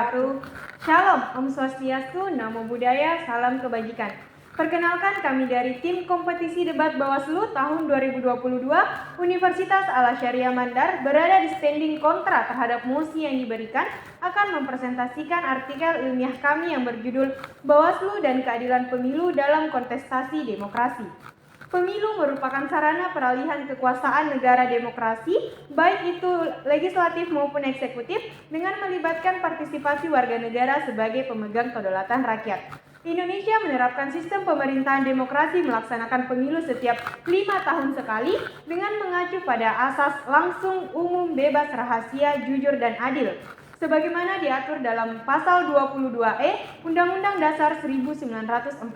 wabarakatuh. Shalom, Om Swastiastu, Namo Buddhaya, Salam Kebajikan. Perkenalkan, kami dari tim kompetisi debat Bawaslu tahun 2022 Universitas Al-Azhar Mandar berada di standing kontra terhadap mosi yang diberikan akan mempresentasikan artikel ilmiah kami yang berjudul Bawaslu dan Keadilan Pemilu dalam Kontestasi Demokrasi. Pemilu merupakan sarana peralihan kekuasaan negara demokrasi, baik itu legislatif maupun eksekutif, dengan melibatkan partisipasi warga negara sebagai pemegang kedaulatan rakyat. Indonesia menerapkan sistem pemerintahan demokrasi melaksanakan pemilu setiap 5 tahun sekali dengan mengacu pada asas langsung, umum, bebas, rahasia, jujur, dan adil. Sebagaimana diatur dalam Pasal 22E Undang-Undang Dasar 1945.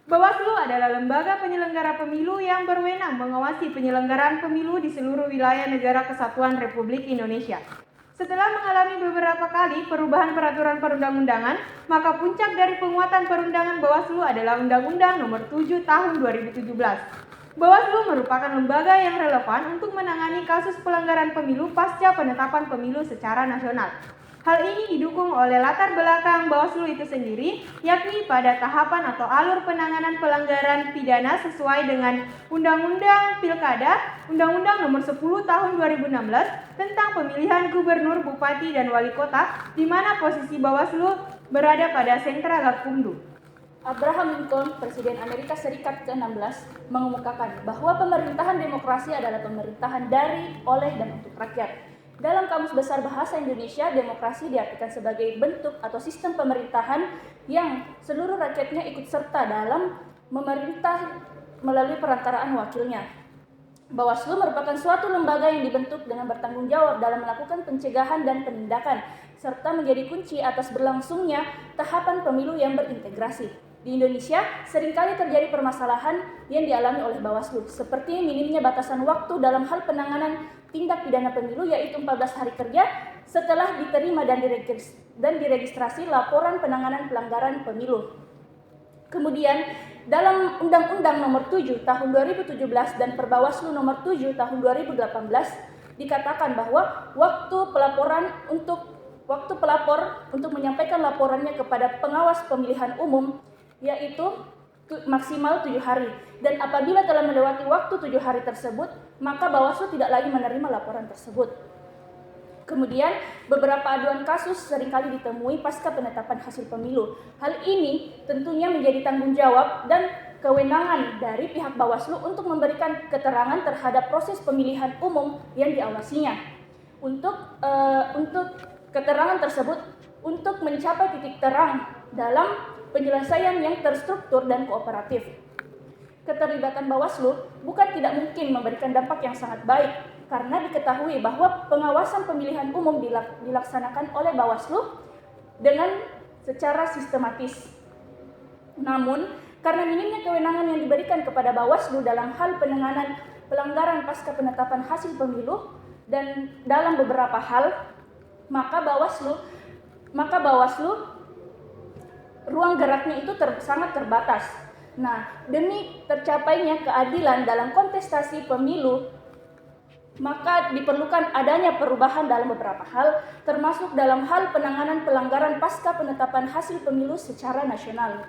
Bawaslu adalah lembaga penyelenggara pemilu yang berwenang mengawasi penyelenggaraan pemilu di seluruh wilayah negara Kesatuan Republik Indonesia. Setelah mengalami beberapa kali perubahan peraturan perundang-undangan, maka puncak dari penguatan perundangan Bawaslu adalah Undang-Undang Nomor 7 Tahun 2017. Bawaslu merupakan lembaga yang relevan untuk menangani kasus pelanggaran pemilu pasca penetapan pemilu secara nasional. Hal ini didukung oleh latar belakang Bawaslu itu sendiri, yakni pada tahapan atau alur penanganan pelanggaran pidana sesuai dengan Undang-Undang Pilkada, Undang-Undang Nomor 10 Tahun 2016 tentang pemilihan gubernur, bupati, dan wali kota, di mana posisi Bawaslu berada pada sentra Gakumdu. Abraham Lincoln, Presiden Amerika Serikat ke-16, mengemukakan bahwa pemerintahan demokrasi adalah pemerintahan dari, oleh, dan untuk rakyat. Dalam Kamus Besar Bahasa Indonesia, demokrasi diartikan sebagai bentuk atau sistem pemerintahan yang seluruh rakyatnya ikut serta dalam memerintah melalui perantaraan wakilnya. Bawaslu merupakan suatu lembaga yang dibentuk dengan bertanggung jawab dalam melakukan pencegahan dan penindakan, serta menjadi kunci atas berlangsungnya tahapan pemilu yang berintegrasi. Di Indonesia, seringkali terjadi permasalahan yang dialami oleh Bawaslu, seperti minimnya batasan waktu dalam hal penanganan tindak pidana pemilu, yaitu 14 hari kerja setelah diterima dan diregistrasi laporan penanganan pelanggaran pemilu. Kemudian, dalam Undang-Undang Nomor 7 Tahun 2017 dan Perbawaslu Nomor 7 Tahun 2018 dikatakan bahwa waktu pelapor untuk menyampaikan laporannya kepada pengawas pemilihan umum yaitu maksimal 7 hari, dan apabila telah melewati waktu 7 hari tersebut, maka Bawaslu tidak lagi menerima laporan tersebut. Kemudian, beberapa aduan kasus seringkali ditemui pasca penetapan hasil pemilu. Hal ini tentunya menjadi tanggung jawab dan kewenangan dari pihak Bawaslu untuk memberikan keterangan terhadap proses pemilihan umum yang diawasinya. Untuk keterangan tersebut untuk mencapai titik terang dalam penyelesaian yang terstruktur dan kooperatif. Keterlibatan Bawaslu bukan tidak mungkin memberikan dampak yang sangat baik, karena diketahui bahwa pengawasan pemilihan umum dilaksanakan oleh Bawaslu dengan secara sistematis. Namun, karena minimnya kewenangan yang diberikan kepada Bawaslu dalam hal penanganan pelanggaran pasca penetapan hasil pemilu dan dalam beberapa hal, maka Bawaslu ruang geraknya itu sangat terbatas. Nah, demi tercapainya keadilan dalam kontestasi pemilu, maka diperlukan adanya perubahan dalam beberapa hal, termasuk dalam hal penanganan pelanggaran pasca penetapan hasil pemilu secara nasional.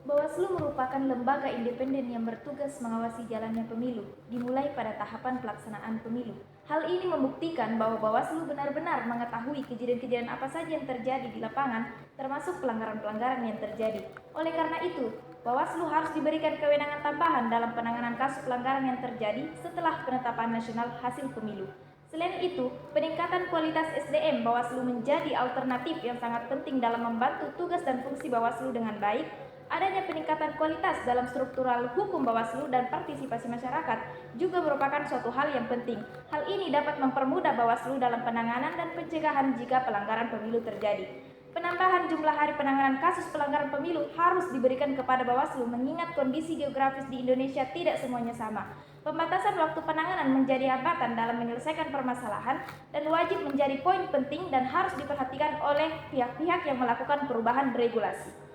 Bawaslu merupakan lembaga independen yang bertugas mengawasi jalannya pemilu, dimulai pada tahapan pelaksanaan pemilu. Hal ini membuktikan bahwa Bawaslu benar-benar mengetahui kejadian-kejadian apa saja yang terjadi di lapangan, termasuk pelanggaran-pelanggaran yang terjadi. Oleh karena itu, Bawaslu harus diberikan kewenangan tambahan dalam penanganan kasus pelanggaran yang terjadi setelah penetapan nasional hasil pemilu. Selain itu, peningkatan kualitas SDM Bawaslu menjadi alternatif yang sangat penting dalam membantu tugas dan fungsi Bawaslu dengan baik. Adanya peningkatan kualitas dalam struktural hukum Bawaslu dan partisipasi masyarakat juga merupakan suatu hal yang penting. Hal ini dapat mempermudah Bawaslu dalam penanganan dan pencegahan jika pelanggaran pemilu terjadi. Penambahan jumlah hari penanganan kasus pelanggaran pemilu harus diberikan kepada Bawaslu mengingat kondisi geografis di Indonesia tidak semuanya sama. Pembatasan waktu penanganan menjadi hambatan dalam menyelesaikan permasalahan dan wajib menjadi poin penting dan harus diperhatikan oleh pihak-pihak yang melakukan perubahan regulasi.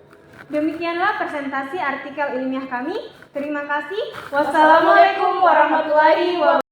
Demikianlah presentasi artikel ilmiah kami. Terima kasih. Wassalamualaikum warahmatullahi wabarakatuh.